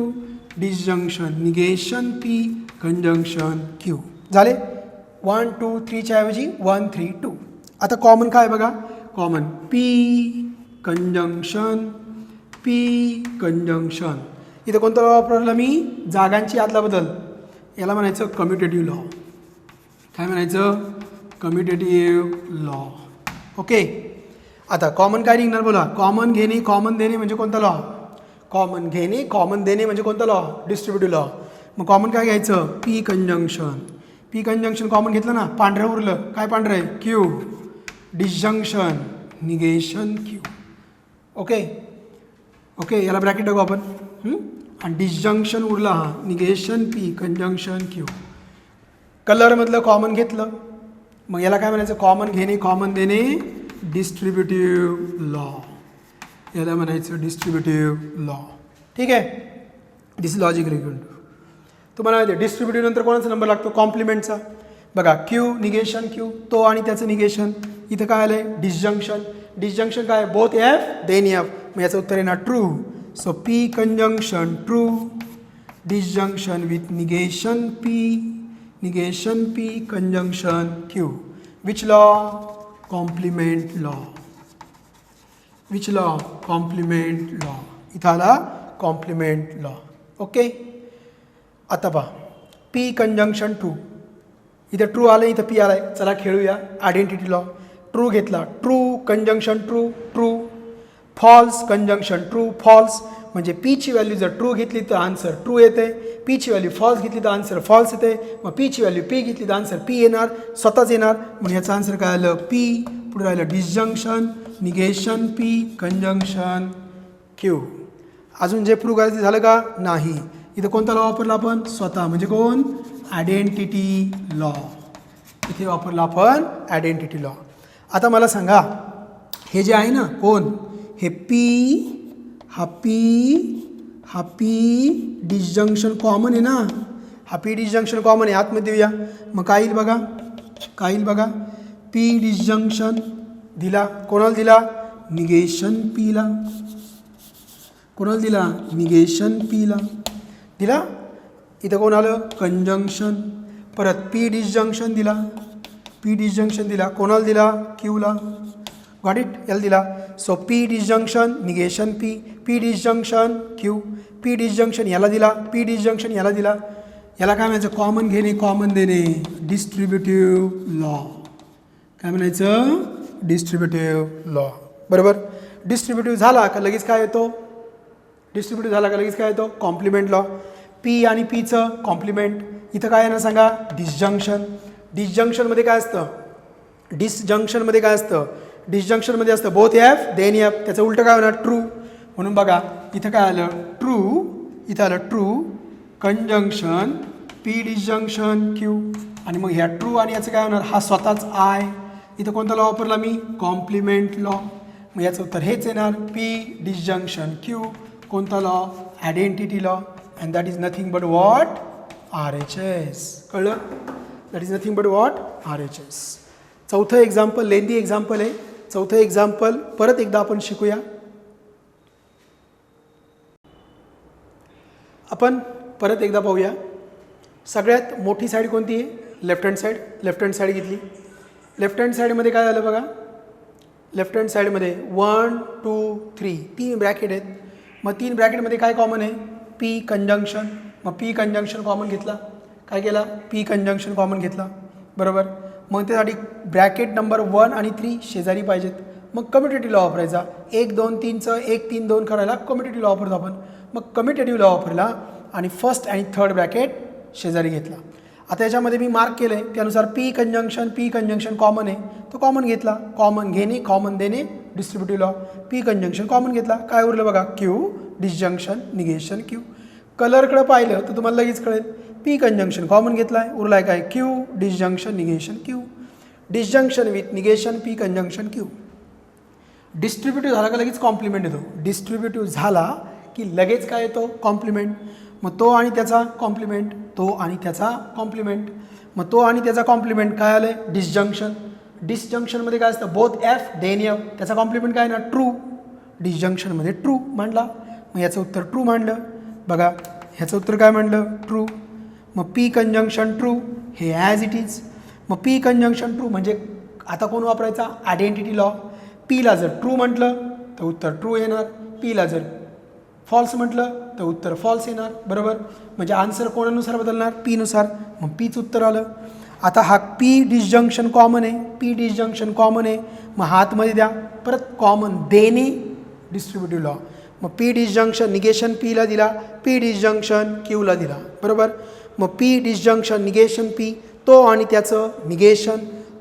disjunction negation P conjunction Q. झाले 1 2 3च्या ऐवजी 1 3 2. आता कॉमन काय बघा, common P conjunction P conjunction. इथं कोणतं लॉ वापरलं मी, जागांची आदला बदल. याला म्हणायचं कम्युटेटिव्ह लॉ. काय म्हणायचं, कम्युटेटिव्ह लॉ. ओके. आता कॉमन काय निघणार बोला, कॉमन घेणे कॉमन देणे म्हणजे कोणता लॉ, कॉमन घेणे कॉमन देणे म्हणजे कोणता लॉ, डिस्ट्रीब्युटिव्ह लॉ. मग कॉमन काय घ्यायचं, P conjunction. P conjunction common घेतलं ना, पांढरं उरलं, काय पांढरं आहे, Q. Disjunction negation Q. Okay okay, याला ब्रॅकेट टाकू आपण. आणि डिसजंक्शन उरला हा, निगेशन पी कंजंक्शन क्यू. कलरमधलं कॉमन घेतलं, मग याला काय म्हणायचं, कॉमन घेणे कॉमन देणे, डिस्ट्रीब्युटिव्ह लॉ. याला म्हणायचं डिस्ट्रीब्युटिव्ह लॉ. ठीक आहे. This is logical equal to. तुम्हाला माहिती आहे डिस्ट्रीब्युटिव्ह नंतर कोणाचा नंबर लागतो, कॉम्प्लिमेंटचा. बघा क्यू निगेशन क्यू, तो आणि त्याचं निगेशन. इथं काय आलं आहे, डिसजंक्शन. डिसजंक्शन काय, बोथ एफ देन एफ. मग याचं उत्तर येणार true. So P conjunction true, disjunction with negation P conjunction Q. Which law, complement law. Which law, complement law. इथं आला कॉम्प्लिमेंट लॉ. ओके. आता पहा पी कंजंक्शन ट्रू, इथं ट्रू आलं, इथं पी आलाय. चला खेळूया आयडेंटिटी लॉ. ट्रू घेतला, true conjunction true true, false conjunction true false. म्हणजे पीची व्हॅल्यू जर ट्रू घेतली तर आन्सर ट्रू येते, पीची व्हॅल्यू फॉल्स घेतली तर आन्सर फॉल्स येते. मग पीची व्हॅल्यू पी घेतली तर आन्सर पी येणार, स्वतःच येणार. मग याचं आन्सर काय आलं, पी. पुढे राहिलं disjunction negation P conjunction Q. अजून जे प्रूव्ह करायचं झालं का, नाही. इथं कोणता लॉ वापरला आपण, स्वतः, म्हणजे कोण, आयडेंटिटी लॉ. इथे वापरला आपण आयडेंटिटी लॉ. आता मला सांगा, हे जे आहे ना कोण, हे पी, हा पी डिसजंक्शन कॉमन आहे ना, हा पी डिसजंक्शन कॉमन आहे. आतमध्ये देऊया, मग काय येईल बघा, काय येईल बघा, पी डिसजंक्शन दिला, कोणाला दिला, निगेशन पीला. कोणाला दिला, निगेशन पीला दिला. इथं कोण आलं, कंजंक्शन. परत पी डिसजंक्शन दिला, पी डिसजंक्शन दिला, कोणाला दिला, क्यूला. गॉट इट, याला दिला. So P disjunction negation P, P disjunction Q, P disjunction याला दिला, पी डिसजंक्शन याला दिला. याला काय म्हणायचं, कॉमन घेणे कॉमन देणे, डिस्ट्रीब्युटिव्ह लॉ. काय म्हणायचं, डिस्ट्रीब्युटिव्ह लॉ. बरोबर. डिस्ट्रीब्युटिव्ह झाला का लगेच काय येतो, डिस्ट्रीब्युटिव्ह झाला का लगेच काय येतो, कॉम्प्लिमेंट लॉ. पी आणि पीचं कॉम्प्लिमेंट. इथं काय येणार सांगा, डिसजंक्शन. डिसजंक्शनमध्ये काय असतं, डिसजंक्शनमध्ये काय असतं, डिसजंक्शनमध्ये असतं बोथ एफ देन एफ. त्याचं उलटं काय होणार, ट्रू. म्हणून बघा इथं काय आलं, ट्रू. इथं आलं true conjunction P disjunction Q. आणि मग ह्या ट्रू आणि याचं काय होणार, हा स्वतःच आय. इथं कोणता लॉ वापरला मी, कॉम्प्लिमेंट लॉ. मग याचं उत्तर हेच येणार, पी डिसजंक्शन क्यू. कोणता law, identity law. And that is nothing but what, RHS. कळलं, that is nothing but what, RHS. चौथं एक्झाम्पल, लेंदी एक्झाम्पल आहे. चौथं एक्झाम्पल परत एकदा आपण शिकूया. आपण परत एकदा पाहूया. सगळ्यात मोठी साईड कोणती आहे, left hand side. Left hand side घेतली. लेफ्ट हँड साईडमध्ये काय झालं बघा, लेफ्ट हँड साईडमध्ये 1 2 3 तीन ब्रॅकेट आहेत. मग तीन ब्रॅकेटमध्ये काय कॉमन आहे, पी कंजंक्शन. मग पी कंजंक्शन कॉमन घेतला, काय केला, पी कंजंक्शन कॉमन घेतला. बरोबर. मग त्यासाठी ब्रॅकेट नंबर 1 आणि 3 शेजारी पाहिजेत. मग कम्युटेटिव्ह लॉ वापरायचा. 1 2 3चं 1 3 2 करायला कम्युटेटिव्ह लॉ वापरतो आपण. मग कम्युटेटिव्ह लॉ वापरला आणि फर्स्ट आणि थर्ड ब्रॅकेट शेजारी घेतला. आता याच्यामध्ये मी मार्क केलं आहे त्यानुसार पी कंजंक्शन कॉमन आहे, तो कॉमन घेतला. कॉमन घेणे कॉमन देणे, distributive law. P conjunction common घेतला, काय उरलं बघा, क्यू डिसजंक्शन निगेशन क्यू. कलरकडे पाहिलं तर तुम्हाला लगेच कळेल, पी कंजंक्शन कॉमन घेतला आहे, उरला आहे काय, Q disjunction negation Q. Disjunction with negation P conjunction Q. Distributive झाला का लगेच कॉम्प्लिमेंट येतो. डिस्ट्रीब्युटिव्ह झाला की लगेच काय येतो कॉम्प्लिमेंट. मग तो आणि त्याचा कॉम्प्लिमेंट, तो आणि त्याचा कॉम्प्लिमेंट, मग तो आणि त्याचा कॉम्प्लिमेंट काय आलं आहे डिसजंक्शन. डिसजंक्शनमध्ये काय असतं बोथ एफ देन एफ, त्याचा कॉम्प्लिमेंट काय ना ट्रू. डिसजंक्शनमध्ये ट्रू मांडला, मग याचं उत्तर ट्रू मांडलं. बघा ह्याचं उत्तर काय मांडलं ट्रू. मग पी कंजंक्शन ट्रू हे ॲज इट इज. मग पी कंजंक्शन ट्रू म्हणजे आता कोण वापरायचा आयडेंटिटी लॉ. पीला जर ट्रू म्हटलं तर उत्तर ट्रू येणार, पीला जर फॉल्स म्हटलं तर उत्तर फॉल्स येणार. बरोबर, म्हणजे आन्सर कोणानुसार बदलणार पीनुसार. मग पीच उत्तर आलं. आता हा पी डिसजंक्शन कॉमन आहे, पी डिसजंक्शन कॉमन आहे, मग हातमध्ये द्या परत कॉमन देणे डिस्ट्रीब्युटिव्ह लॉ. मग पी डिसजंक्शन निगेशन पीला दिला, पी डिसजंक्शन क्यूला दिला. बरोबर, मग पी डिसजंक्शन निगेशन पी, तो आणि त्याचं निगेशन,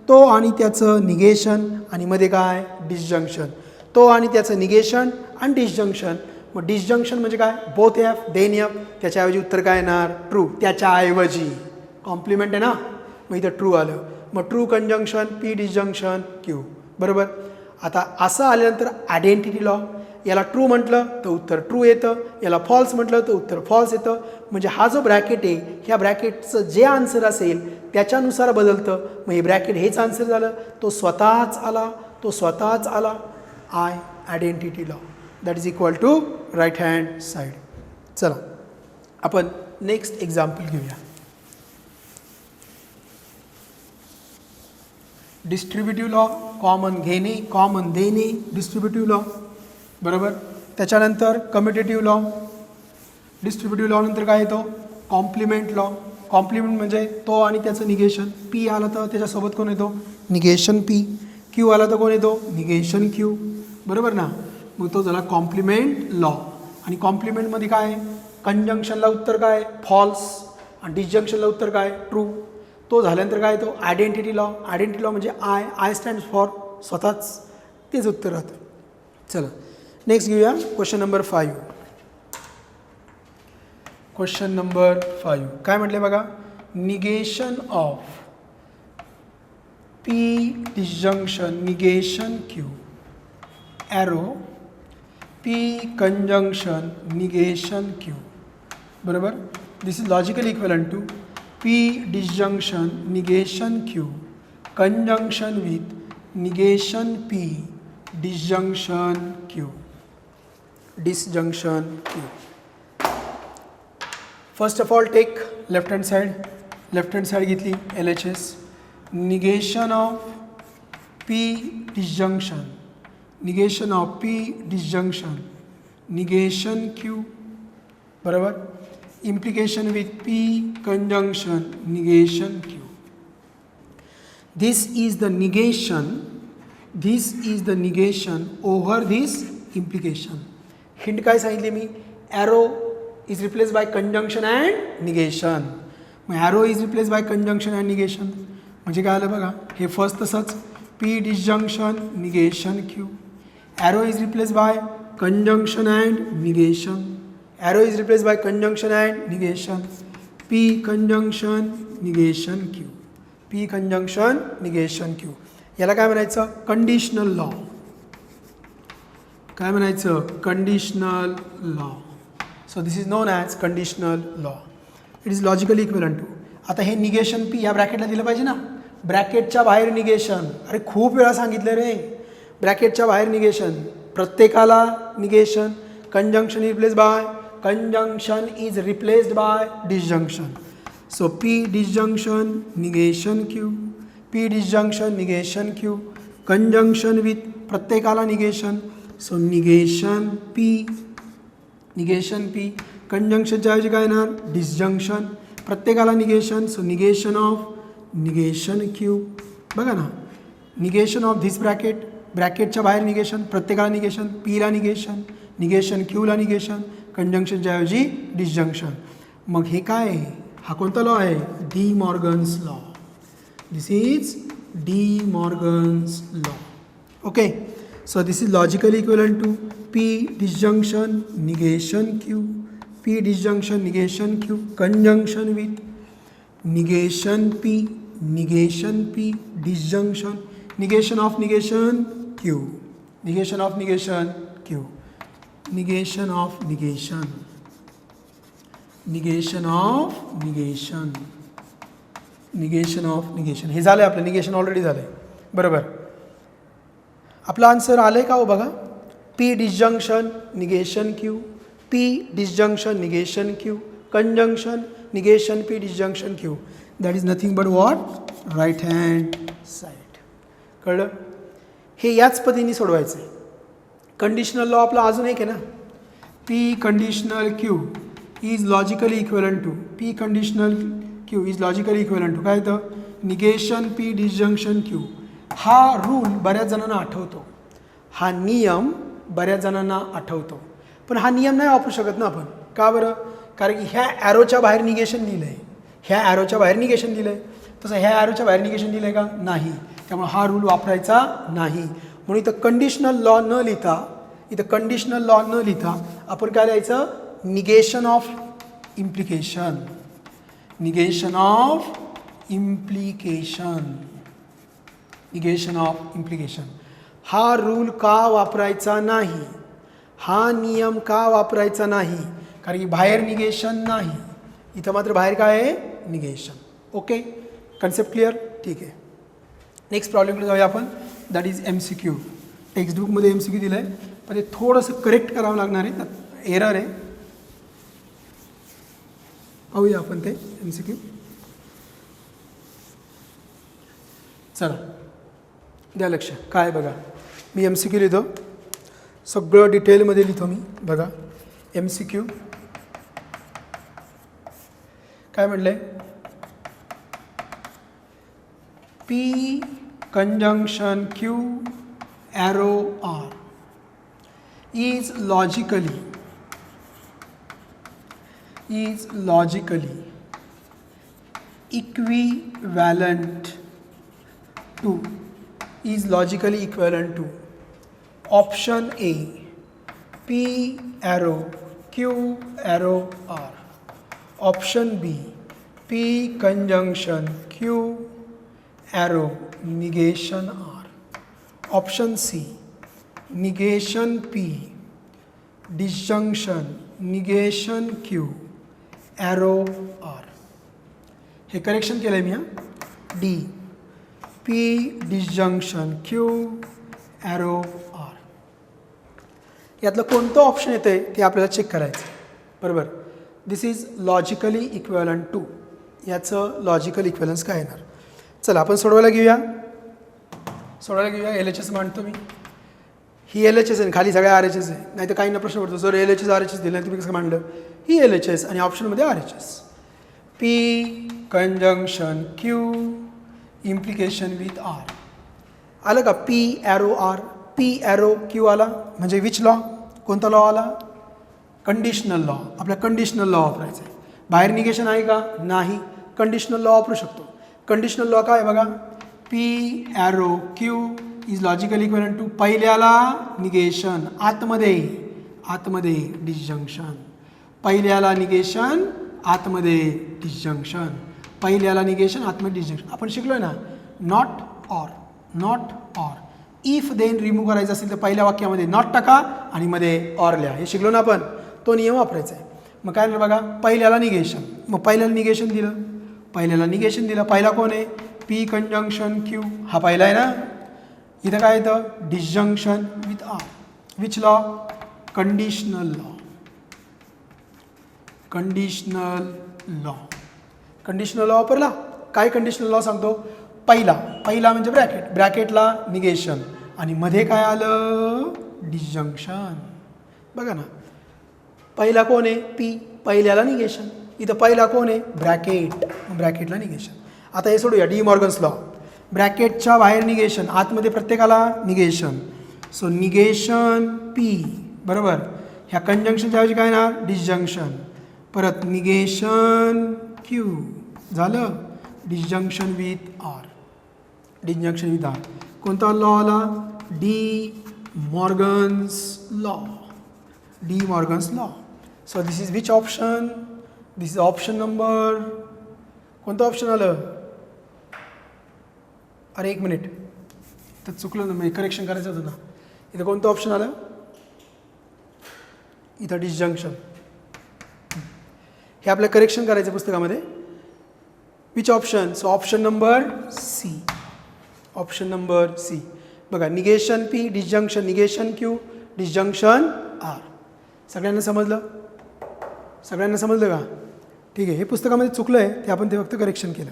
तो आणि त्याचं निगेशन, आणि मध्ये काय डिसजंक्शन, तो आणि त्याचं निगेशन आणि डिसजंक्शन. मग डिसजंक्शन म्हणजे काय बोथ एफ देन एफ, त्याच्याऐवजी उत्तर काय येणार ट्रू. त्याच्याऐवजी कॉम्प्लिमेंट आहे ना, मग इथं ट्रू आलं. मग true conjunction P disjunction Q. बरोबर, आता असं आल्यानंतर आयडेंटिटी लॉ. याला ट्रू म्हटलं तर उत्तर ट्रू येतं, याला फॉल्स म्हटलं तर उत्तर फॉल्स येतं. म्हणजे हा जो ब्रॅकेट आहे ह्या ब्रॅकेटचं जे आन्सर असेल त्याच्यानुसार बदलतं. मग हे ब्रॅकेट हेच आन्सर झालं, तो स्वतःच आला, तो स्वतःच आला. I identity law that is equal to right hand side. चला आपण नेक्स्ट एक्झाम्पल घेऊया. डिस्ट्रीब्युटिव्ह लॉ कॉमन घेणे कॉमन देणे डिस्ट्रीब्युटिव्ह लॉ. बरोबर, त्याच्यानंतर कम्युटेटिव्ह लॉ. डिस्ट्रीब्युटिव्ह लॉ नंतर काय येतो कॉम्प्लिमेंट लॉ. कॉम्प्लिमेंट म्हणजे तो आणि त्याचं निगेशन. पी आला तर त्याच्यासोबत कोण येतो निगेशन पी. क्यू आला तर कोण येतो निगेशन क्यू. बरोबर ना, मग तो झाला कॉम्प्लिमेंट लॉ. आणि कॉम्प्लिमेंटमध्ये काय आहे कंजंक्शनला उत्तर काय फॉल्स आणि डिसजंक्शनला उत्तर काय ट्रू. तो झाल्यानंतर काय येतो आयडेंटिटी लॉ. आयडेंटिटी लॉ म्हणजे आय, आय स्टँड्स फॉर स्वतःच, तेच उत्तर राहतं. चला नेक्स्ट घेऊया क्वेश्चन नंबर 5. क्वेश्चन नंबर 5 काय म्हटले बघा, negation of P disjunction negation Q arrow P conjunction negation Q. बरोबर, this is logical equivalent to P disjunction negation Q conjunction with negation P disjunction Q. Disjunction Q. First of all take left hand side. Left hand side घेतली LHS. Negation of P disjunction negation of P disjunction negation Q. बरोबर, implication with P conjunction negation Q. This is the negation over this implication. Hint काय सांगितले मी, arrow is replaced by conjunction and negation. मग arrow is replaced by conjunction and negation म्हणजे काय आलं बघा, हे first तसंच P disjunction negation Q. Arrow is replaced by conjunction and negation. Arrow is replaced by conjunction and negation. P conjunction negation Q. P conjunction negation Q. याला काय म्हणायचं conditional law. काय म्हणायचं conditional law. So this is known as conditional law. It is logically equivalent to. आता हे negation P या ब्रॅकेटला दिलं पाहिजे ना, ब्रॅकेटच्या बाहेर निगेशन. अरे खूप वेळा सांगितलं रे, ब्रॅकेटच्या बाहेर निगेशन, प्रत्येकाला negation. Conjunction is replace by, conjunction is replaced by disjunction. So P disjunction negation Q, P disjunction negation Q, conjunction with प्रत्येकाला negation. So negation P, negation P, conjunction च्या ऐवजी काय येणार disjunction, प्रत्येकाला negation. So negation of negation Q. बघा ना, negation of this bracket, ब्रॅकेटच्या बाहेर negation, प्रत्येकाला निगेशन, पीला निगेशन, निगेशन क्यूला निगेशन, कंजंक्शनच्या ऐवजी डिसजंक्शन. मग हे काय आहे, हा कोणता लॉ आहे De Morgan's law. This is De Morgan's law. Okay, so this is logically equivalent to P disjunction negation Q, P disjunction negation Q conjunction with negation P disjunction negation of negation Q, negation of negation Q. Negation of negation, negation of negation, negation of negation. हे झालं आपलं negation already झालं आहे. बरोबर. आपला answer आलं आहे का हो बघा. P disjunction negation Q, P disjunction negation Q, conjunction negation P disjunction Q. That is nothing but what right hand side. कळलं. हे याच पद्धतीने सोडवायचं आहे. कंडिशनल लॉ आपला अजून एक आहे ना. P conditional Q is logically equivalent to, P conditional Q is logically equivalent to काय तर निगेशन पी डिसजंक्शन क्यू. हा रूल बऱ्याच जणांना आठवतो, हा नियम बऱ्याच जणांना आठवतो, पण हा नियम नाही वापरू शकत ना आपण. का बरं. कारण की ह्या ॲरोच्या बाहेर निगेशन लिहिलं आहे, ह्या ॲरोच्या बाहेर निगेशन लिहिलं आहे. तसं ह्या ॲरोच्या बाहेर निगेशन लिहिलं आहे का. नाही. त्यामुळे हा रूल वापरायचा नाही. म्हणून इथं कंडिशनल लॉ न लिहिता, इथं कंडिशनल लॉ न लिहिता आपण काय लिहायचं negation of implication, negation of implication, negation of implication. हा रूल का वापरायचा नाही, हा नियम का वापरायचा नाही. कारण की बाहेर निगेशन नाही, इथं मात्र बाहेर काय आहे निगेशन. ओके. Concept clear. ठीक आहे. नेक्स्ट प्रॉब्लेमकडे जाऊया आपण. That is MCQ. टेक्स्टबुकमध्ये MCQ दिलं आहे, पण ते थोडंसं करेक्ट करावं लागणार आहे, त्यात एरर आहे. पाहूया आपण ते MCQ. चला द्या लक्ष. काय बघा, मी MCQ लिहितो, सगळं डिटेलमध्ये लिहितो मी. बघा MCQ काय म्हटलं आहे. P conjunction Q arrow R is logically equivalent to option A P arrow Q arrow R, option B P conjunction Q arrow negation R, option C negation P disjunction negation Q arrow R. हे correction केलं आहे मी. हां D P disjunction Q arrow R. यातलं कोणतं option येतं आहे ते आपल्याला चेक करायचं. बरोबर. This is logically equivalent to. याचं लॉजिकल इक्वेलन्स काय येणार. चला आपण सोडवायला घेऊया. LHS मांडतो मी. ही LHS आहे, खाली सगळ्या RHS आहे. नाही तर काहींना प्रश्न पडतो सर LHS RHS दिलं नाही तुम्ही कसं मांडलं. ही LHS आणि ऑप्शनमध्ये RHS. P conjunction Q implication with R. आलं का. P arrow R, P arrow Q आला म्हणजे विच लॉ, कोणता लॉ आला कंडिशनल लॉ. आपल्या कंडिशनल लॉ वापरायचा आहे. बाहेर निगेशन आहे का नाही. कंडिशनल लॉ वापरू शकतो. कंडिशनल लॉ काय बघा. P arrow Q is logically equivalent to पहिल्याला निगेशन आतमध्ये डिसजंक्शन, पहिल्याला निगेशन आतमध्ये डिसजंक्शन, पहिल्याला निगेशन आतमध्ये डिसजंक्शन. आपण शिकलोय ना not or. If then remove करायचं असेल तर पहिल्या वाक्यामध्ये नॉट टाका आणि मध्ये ऑर लिहा. हे शिकलो ना आपण. तो नियम वापरायचा आहे. मग काय झालं बघा. पहिल्याला निगेशन, मग पहिल्याला निगेशन दिलं. पहिला कोण आहे P कंजंक्शन Q. हा पहिला आहे ना. इथं काय येतं disjunction with R. Which law conditional law. Conditional law वापरला. काय कंडिशनल लॉ सांगतो. पहिला म्हणजे ब्रॅकेटला निगेशन आणि मध्ये काय आलं डिसजंक्शन. बघा ना. पहिला कोण आहे P, पहिल्याला निगेशन. इथं पहिला कोण आहे ब्रॅकेटला निगेशन. आता हे सोडूया डी मॉर्गन्स लॉ. ब्रॅकेटच्या बाहेर निगेशन, आतमध्ये प्रत्येकाला निगेशन. सो निगेशन P बरोबर. ह्या कंजंक्शनच्या ऐवजी काय ना डिसजंक्शन. परत निगेशन Q झालं. Disjunction with R. कोणता लॉ आला De Morgan's law. So this is which option. This is option number. कोणतं ऑप्शन आलं. अरे एक मिनिट, तर चुकलं ना, मी करेक्शन करायचं होतं ना. इथं कोणतं ऑप्शन आलं इथं डिसजंक्शन. हे आपलं करेक्शन करायचं पुस्तकामध्ये. Which option? So option number C. Option number C. बघा negation P, disjunction negation Q, disjunction R. सगळ्यांना समजलं? सगळ्यांना समजलं का? ठीक आहे. हे पुस्तकामध्ये चुकलं आहे ते आपण ते फक्त करेक्शन केलं.